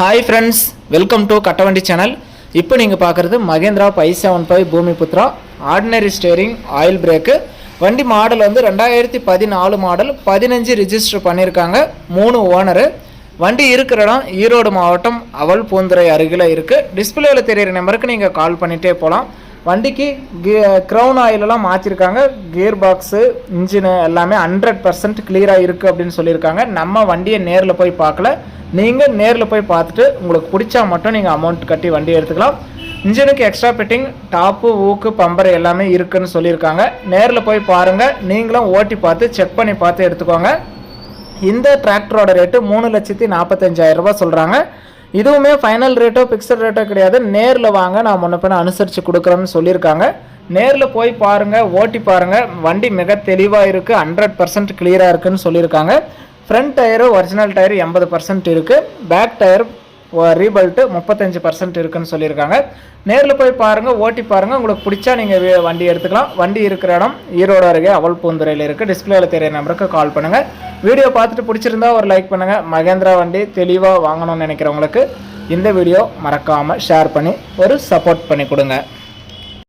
Hi friends, welcome to Kattavandi channel. இப்போ நீங்கள் பார்க்குறது Mahindra 575 Bhumiputra ordinary steering oil brake. வண்டி மாடல் வந்து 2014 மாடல், 15 ரிஜிஸ்டர் பண்ணியிருக்காங்க, 3 ஓனரு. வண்டி இருக்கிற இடம் ஈரோடு மாவட்டம் அவல்பூந்துறை அருகில் இருக்குது. டிஸ்பிளேவில் தெரியிற நம்பருக்கு நீங்கள் கால் பண்ணிகிட்டே போகலாம். வண்டிக்கு க்ரௌன் ஆயிலெல்லாம் மாற்றிருக்காங்க. கியர் பாக்ஸு, இன்ஜினு எல்லாமே 100% கிளியராக இருக்குது அப்படின்னு சொல்லியிருக்காங்க. நம்ம வண்டியை நேரில் போய் பார்க்கல, நீங்கள் நேரில் போய் பார்த்துட்டு உங்களுக்கு பிடிச்சா மட்டும் நீங்கள் அமௌண்ட் கட்டி வண்டி எடுத்துக்கலாம். இன்ஜினுக்கு எக்ஸ்ட்ரா ஃபிட்டிங், டாப்பு, ஊக்கு, பம்பர் எல்லாமே இருக்குதுன்னு சொல்லியிருக்காங்க. நேரில் போய் பாருங்கள், நீங்களும் ஓட்டி பார்த்து செக் பண்ணி பார்த்து எடுத்துக்கோங்க. இந்த டிராக்டரோட ரேட்டு 3,45,000 சொல்கிறாங்க. இதுவுமே ஃபைனல் ரேட்டோ ஃபிக்ஸட் ரேட்டோ கிடையாது. நேரில் வாங்க, நான் முன்ன பின்ன அனுசரித்து கொடுக்குறோன்னு சொல்லியிருக்காங்க. நேரில் போய் பாருங்கள், ஓட்டி பாருங்கள். வண்டி மிக தெளிவாக இருக்குது, 100% கிளியராக இருக்குதுன்னு சொல்லியிருக்காங்க. ஃப்ரண்ட் டயரு ஒரிஜினல் டயர் 80% இருக்குது. பேக் டயர் ரீபல்ட்டு 35% இருக்குதுன்னு சொல்லியிருக்காங்க. நேரில் போய் பாருங்கள், ஓட்டி பாருங்கள். உங்களுக்கு பிடிச்சா நீங்கள் வண்டி எடுத்துக்கலாம். வண்டி இருக்கிற இடம் ஈரோடு அருகே அவல்பூந்துறையில் இருக்குது. டிஸ்பிளேயில் தெரிய நம்பருக்கு கால் பண்ணுங்கள். வீடியோ பார்த்துட்டு பிடிச்சிருந்தா ஒரு லைக் பண்ணுங்கள். மகேந்திரா வண்டி தெளிவாக வாங்கணும்னு நினைக்கிறவங்களுக்கு இந்த வீடியோ மறக்காமல் ஷேர் பண்ணி ஒரு சப்போர்ட் பண்ணி கொடுங்க.